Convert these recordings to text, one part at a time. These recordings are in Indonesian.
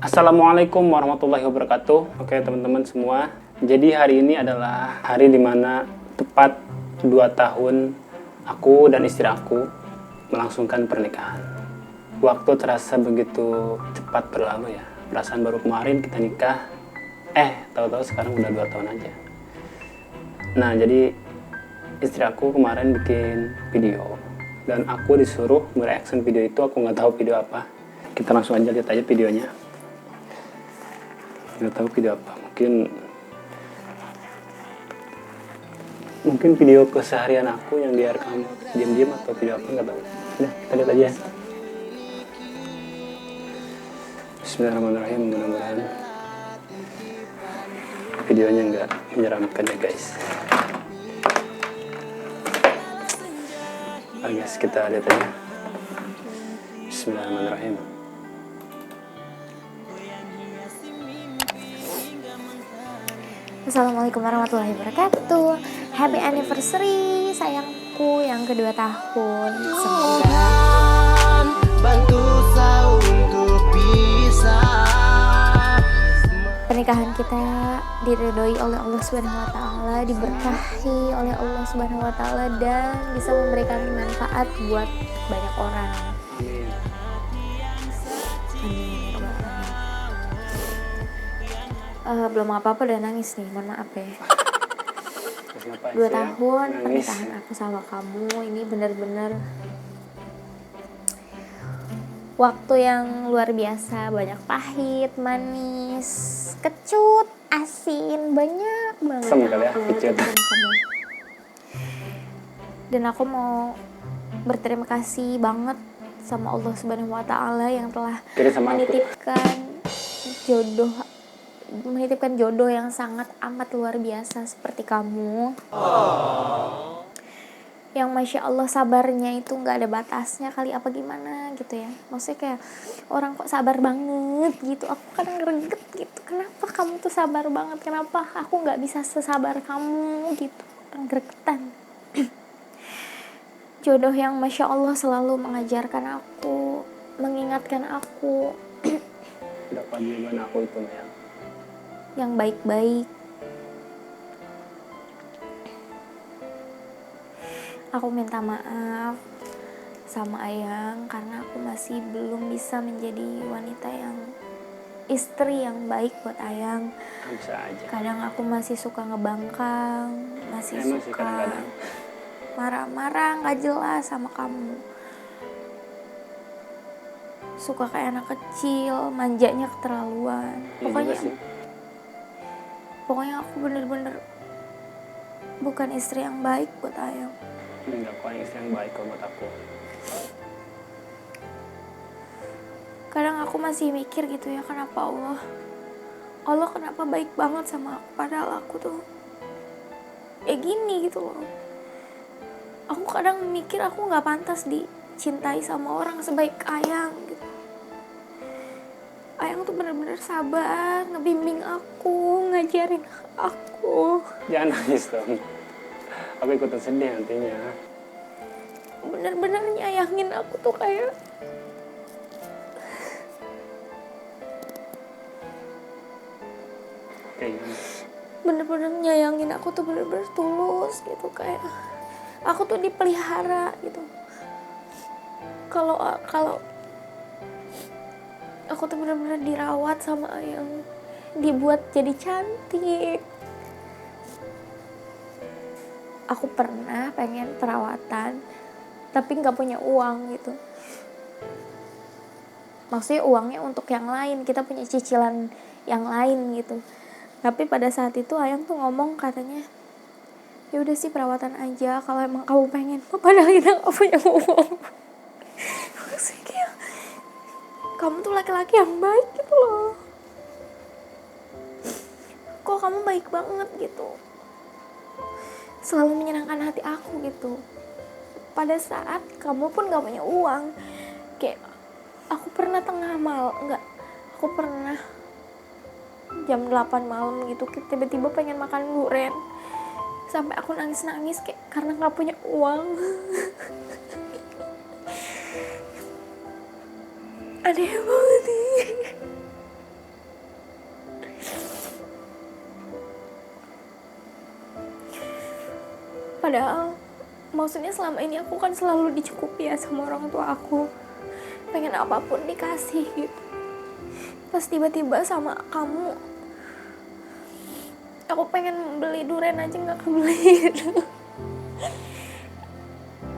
Assalamualaikum warahmatullahi wabarakatuh. Oke teman-teman semua, jadi hari ini adalah hari dimana tepat 2 tahun aku dan istri aku melangsungkan pernikahan. Waktu terasa begitu cepat berlalu ya. Perasaan baru kemarin kita nikah, tahu-tahu sekarang udah 2 tahun aja. Nah jadi istri aku kemarin bikin video dan aku disuruh mereaction video itu. Aku nggak tahu video apa. Kita langsung aja lihat aja videonya. Nggak tahu video apa, mungkin video keseharian aku yang dia rekam diam-diam atau video apa, nggak tahu. Udah, kita lihat aja. Bismillahirrahmanirrahim. Mudah-mudahan videonya nggak menyeramkan ya guys. Guys, kita lihat aja. Bismillahirrahmanirrahim. Assalamualaikum warahmatullahi wabarakatuh. Happy anniversary sayangku yang kedua tahun. Semoga bantu saya untuk bisa pernikahan kita diridhoi oleh Allah Subhanahu wa taala, diberkahi oleh Allah Subhanahu wa taala dan bisa memberikan manfaat buat banyak orang. Amin. Belum apa-apa udah nangis nih, mohon maaf ya. 2 tahun pernikahan aku sama kamu ini benar-benar waktu yang luar biasa, banyak pahit, manis, kecut, asin, banyak banget yang aku lakukan kamu. Dan aku mau berterima kasih banget sama Allah Subhanahu wa taala yang telah menitipkan jodoh yang sangat amat luar biasa seperti kamu. Yang Masya Allah sabarnya itu gak ada batasnya kali apa gimana gitu ya. Maksudnya kayak orang kok sabar banget gitu. Aku kadang greget gitu. Kenapa kamu tuh sabar banget? Kenapa aku gak bisa sesabar kamu gitu. Kadang gregetan. Jodoh yang Masya Allah selalu mengajarkan aku, mengingatkan aku. Dapat jawaban aku itu ya. Yang baik-baik. Aku minta maaf sama Ayang karena aku masih belum bisa menjadi wanita yang istri yang baik buat Ayang. Bisa aja. Kadang aku masih suka ngebangkang, masih suka marah-marah gak jelas sama kamu. Suka kayak anak kecil, manjanya keterlaluan. Pokoknya aku bener-bener bukan istri yang baik buat Ayang. Enggak, kok istri yang baik kok buat aku. Kadang aku masih mikir gitu ya, kenapa Allah kenapa baik banget sama aku, padahal aku tuh gini gitu loh. Aku kadang mikir aku gak pantas dicintai sama orang sebaik Ayang gitu. Ayang tuh bener-bener sabar, ngebimbing aku, ngajarin aku. Jangan nangis dong. Aku ikutan sedih nantinya. Bener-bener nyayangin aku tuh kayak bener-bener nyayangin aku tuh bener-bener tulus gitu, kayak aku tuh dipelihara gitu. Kalau aku tuh bener-bener dirawat sama Ayang, dibuat jadi cantik. Aku pernah pengen perawatan tapi nggak punya uang gitu. Maksudnya uangnya untuk yang lain, kita punya cicilan yang lain gitu. Tapi pada saat itu Ayang tuh ngomong katanya, ya udah sih perawatan aja kalau emang kamu pengen. Padahal kita nggak punya uang. Maksudnya kayak kamu tuh laki-laki yang baik gitu loh. Kok kamu baik banget gitu. Selalu menyenangkan hati aku gitu. Pada saat kamu pun gak punya uang. Kayak aku pernah aku pernah jam 8 malam gitu tiba-tiba pengen makan durian. Sampai aku nangis-nangis kayak karena gak punya uang. Aneh banget nih. Padahal maksudnya selama ini aku kan selalu dicukupi ya sama orang tua aku, pengen apapun dikasih gitu. Pas tiba-tiba sama kamu, aku pengen beli durian aja nggak kebeli gitu.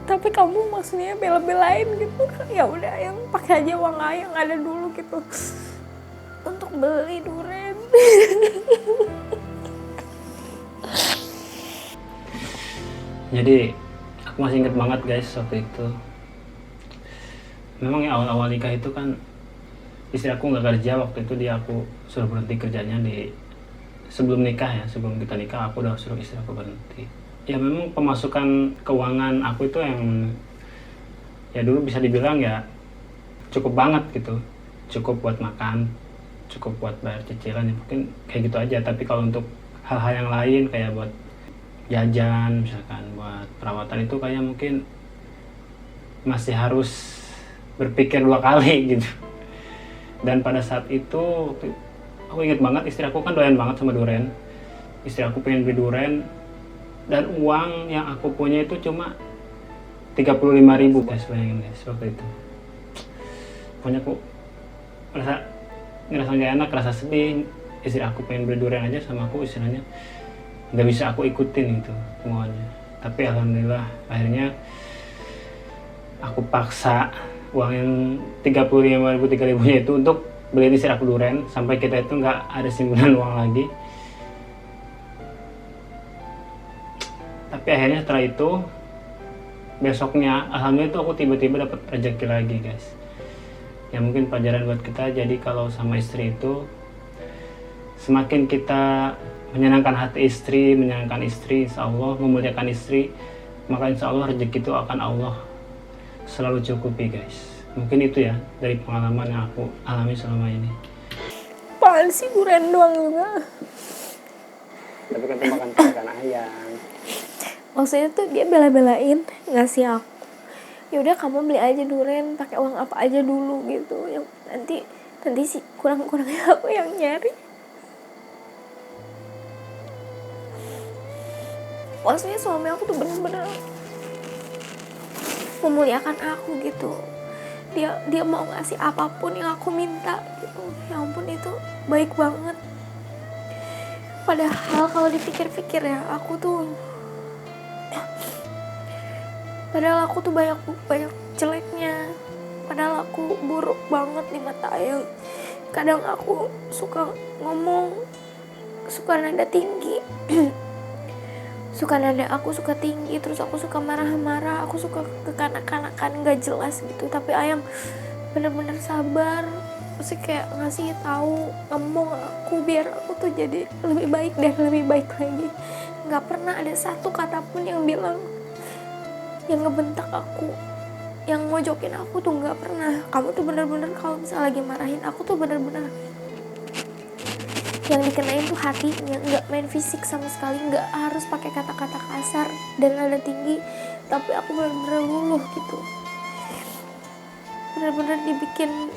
Tapi kamu maksudnya bela-belain gitu, ya udah yang pakai aja uang yang ada dulu gitu untuk beli durian. Jadi aku masih inget banget guys waktu itu. Memang ya awal-awal nikah itu kan istri aku nggak kerja waktu itu, aku suruh berhenti kerjanya sebelum nikah ya, sebelum kita nikah aku udah suruh istri aku berhenti. Ya memang pemasukan keuangan aku itu yang ya dulu bisa dibilang ya cukup banget gitu, cukup buat makan, cukup buat bayar cicilan ya mungkin kayak gitu aja. Tapi kalau untuk hal-hal yang lain kayak buat jajan misalkan, buat perawatan itu kayak mungkin masih harus berpikir 2 kali gitu. Dan pada saat itu aku inget banget istri aku kan doyan banget sama durian. Istri aku pengen beli durian dan uang yang aku punya itu cuma 35.000 guys, bayangin guys waktu itu. Pokoknya aku ngerasa gak enak, ngerasa sedih. Istri aku pengen beli durian aja sama aku istilahnya nggak bisa aku ikutin itu semuanya. Tapi alhamdulillah akhirnya aku paksa uang yang 35.000 nya itu untuk beliin istri aku durian sampai kita itu nggak ada simpanan uang lagi. Tapi akhirnya setelah itu besoknya alhamdulillah itu aku tiba-tiba dapat rezeki lagi guys. Ya mungkin pelajaran buat kita, jadi kalau sama istri itu semakin kita menyenangkan hati istri, menyenangkan istri, insya Allah memuliakan istri, maka insya Allah rezeki itu akan Allah selalu cukupi guys. Mungkin itu ya dari pengalaman yang aku alami selama ini. Apaan sih durian doang juga? Tapi kan itu makan makan ayam. Maksudnya tuh dia bela-belain ngasih aku, yaudah kamu beli aja durian pakai uang apa aja dulu gitu, yang nanti sih kurang-kurangnya aku yang nyari. Maksudnya suami aku tuh bener-bener memuliakan aku gitu. Dia mau ngasih apapun yang aku minta gitu. Ya ampun, itu baik banget. Padahal kalau dipikir-pikir ya, aku tuh banyak jeleknya. Padahal aku buruk banget di mata Ayang. Kadang aku suka ngomong, suka nada tinggi. Aku suka tinggi, terus aku suka marah-marah, aku suka kekanak-kanakan gak jelas gitu. Tapi Ayang bener-bener sabar, mesti kayak ngasih tahu, ngomong aku biar aku tuh jadi lebih baik dan lebih baik lagi. Gak pernah ada satu kata pun yang bilang, yang ngebentak aku, yang mojokin aku tuh gak pernah. Kamu tuh bener-bener kalau misalnya lagi marahin aku tuh bener-bener yang dikenain tuh hatinya, nggak main fisik sama sekali, nggak harus pakai kata-kata kasar dan nada tinggi, tapi aku benar-benar luluh gitu, benar-benar dibikin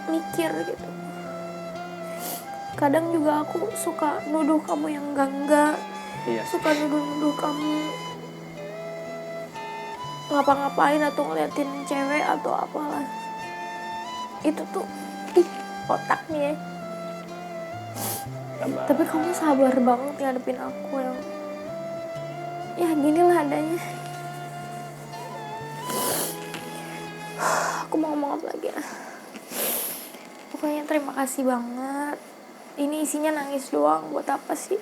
mikir gitu. Kadang juga aku suka nuduh kamu yang enggak, Iya. suka nuduh kamu ngapa-ngapain atau ngeliatin cewek atau apalah. Itu tuh otaknya. Sabar. Tapi kamu sabar banget ngadepin aku yang ya ginilah adanya. Aku mau ngomong apa lagi ya? Pokoknya terima kasih banget. Ini isinya nangis doang, buat apa sih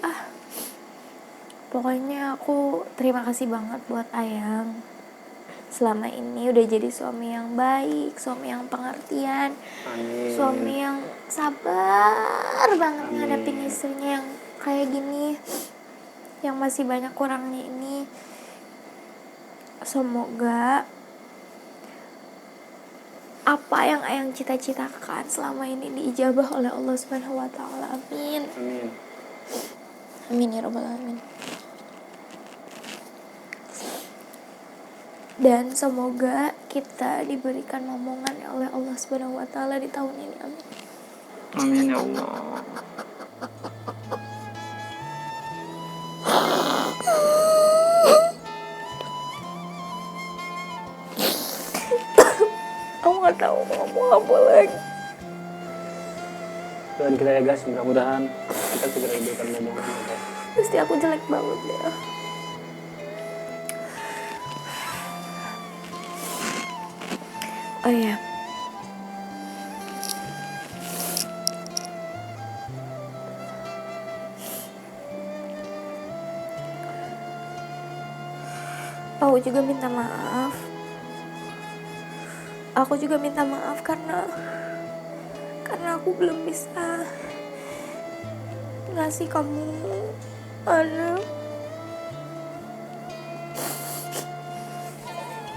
Pokoknya aku terima kasih banget buat Ayang. Selama ini udah jadi suami yang baik, suami yang pengertian, Amin. suami yang sabar banget ngadepin istrinya yang kayak gini, yang masih banyak kurangnya ini. Semoga apa yang Ayang cita-citakan selama ini diijabah oleh Allah Subhanahu wa taala. Amin. Amin. Amin ya rabbal alamin. Dan semoga kita diberikan momongan oleh Allah Subhanahu wa taala di tahun ini. Amin. Amin ya Allah. mau apa lagi. Dan kita ya guys, mudah-mudahan kita segera diberikan momongan ya guys. Pasti aku jelek banget ya. Oh iya, aku juga minta maaf. Aku juga minta maaf karena aku belum bisa ngasih kamu anak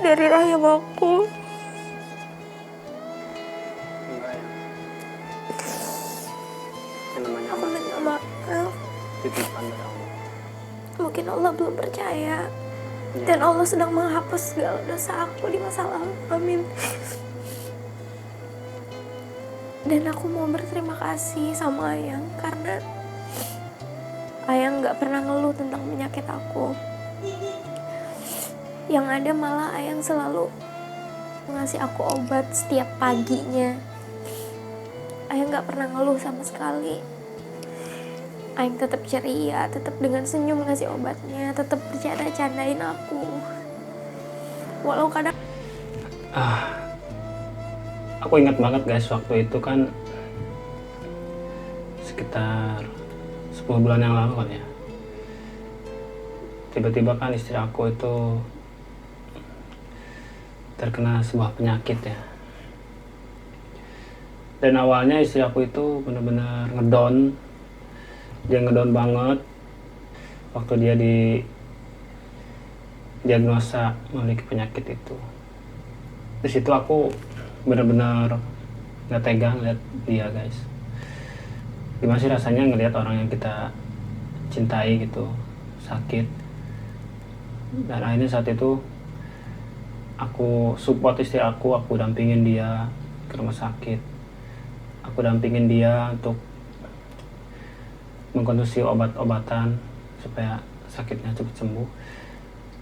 dari rahim aku. Enggak ya. Yang namanya Aku anak minta maaf. titipan dari Allah. Mungkin Allah belum percaya. Ya. Dan Allah sedang menghapus segala dosa aku di masa lalu. Amin. Dan aku mau berterima kasih sama Ayang karena Ayang gak pernah ngeluh tentang penyakit aku. Yang ada malah Ayang selalu ngasih aku obat setiap paginya. Ayang gak pernah ngeluh sama sekali. Ayang tetap ceria, tetap dengan senyum ngasih obatnya, tetap bercanda-candain aku. Walau kadang Aku ingat banget guys, waktu itu kan sekitar 10 bulan yang lalu kan ya. Tiba-tiba kan istri aku itu terkena sebuah penyakit ya. Dan awalnya istri aku itu benar-benar ngedown. Dia ngedown banget waktu dia diagnosa memiliki penyakit itu. Di situ aku benar-benar nggak tega ngeliat dia guys. Gimana sih rasanya ngelihat orang yang kita cintai gitu sakit. Dan akhirnya saat itu aku support istri aku dampingin dia ke rumah sakit. Aku dampingin dia untuk mengkonsumsi obat-obatan supaya sakitnya cepat sembuh.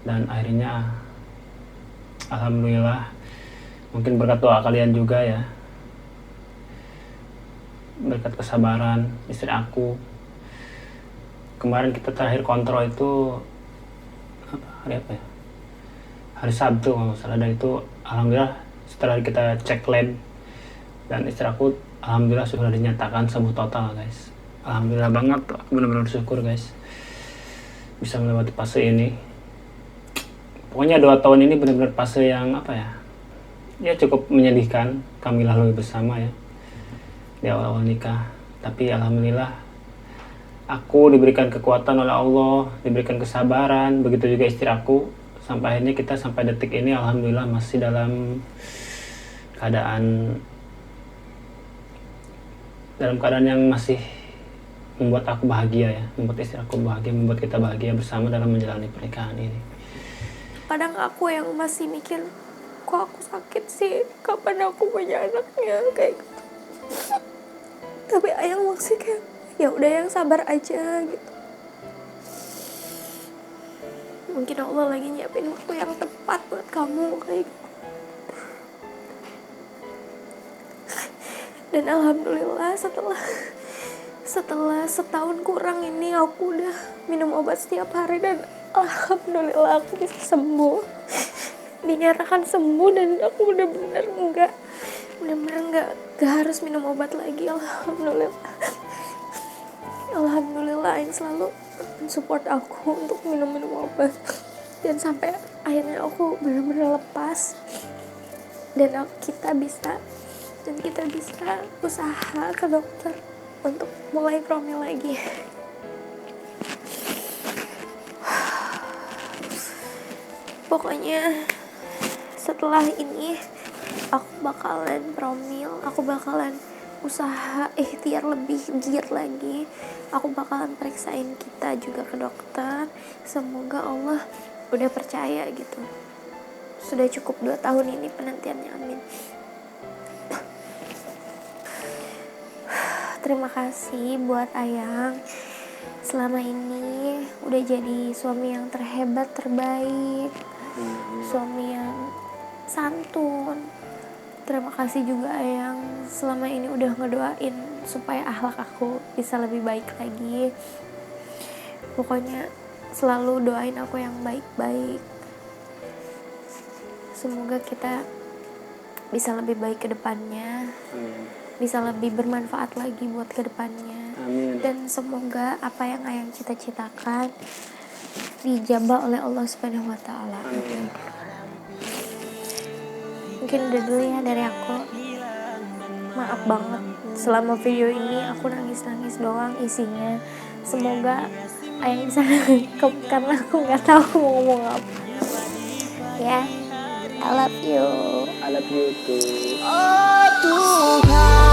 Dan akhirnya alhamdulillah, mungkin berkat doa kalian juga ya, berkat kesabaran istri aku. Kemarin kita terakhir kontrol itu hari apa ya? Hari Sabtu kalau nggak salah. Dan itu alhamdulillah setelah kita cek lab dan istri aku alhamdulillah sudah dinyatakan sembuh total guys. Alhamdulillah banget, aku benar-benar bersyukur guys bisa melewati fase ini. Pokoknya 2 tahun ini benar-benar fase yang apa ya, cukup menyedihkan. Kami lalui bersama ya di awal-awal nikah. Tapi alhamdulillah aku diberikan kekuatan oleh Allah, diberikan kesabaran, begitu juga istri aku. Sampai akhirnya kita sampai detik ini alhamdulillah masih dalam keadaan yang masih membuat aku bahagia ya, membuat istri aku bahagia, membuat kita bahagia bersama dalam menjalani pernikahan ini. kadang aku yang masih mikir, kok aku sakit sih, kapan aku punya anaknya, kayak gitu. Tapi Ayang masih kayak, ya udah yang sabar aja gitu. Mungkin Allah lagi nyiapin waktu yang tepat buat kamu kayak gitu. Dan alhamdulillah setelah setahun kurang ini aku udah minum obat setiap hari dan alhamdulillah aku bisa sembuh, dinyatakan sembuh. Dan aku bener-bener nggak harus minum obat lagi. Alhamdulillah yang selalu support aku untuk minum obat. Dan sampai akhirnya aku benar-benar lepas dan kita bisa usaha ke dokter untuk mulai promil lagi. Pokoknya setelah ini aku bakalan promil, aku bakalan usaha ikhtiar lebih giat lagi. Aku bakalan periksain kita juga ke dokter. Semoga Allah udah percaya gitu. Sudah cukup 2 tahun ini penantiannya, amin. Terima kasih buat Ayang. Selama ini udah jadi suami yang terhebat, terbaik. Suami yang santun, Terima kasih juga Ayang selama ini udah ngedoain supaya akhlak aku bisa lebih baik lagi. Pokoknya selalu doain aku yang baik-baik. Semoga kita bisa lebih baik ke depannya. Amin. Bisa lebih bermanfaat lagi buat ke depannya. Amin. Dan semoga apa yang Ayang cita-citakan dijabah oleh Allah Subhanahu wa taala. Amin. Mungkin udah dulu ya dari aku. Maaf banget selama video ini aku nangis-nangis doang isinya. Semoga Ayang bisa nangkep karena aku nggak tahu mau ngomong apa. Ya, I love you. I love you too. Oh Tuhan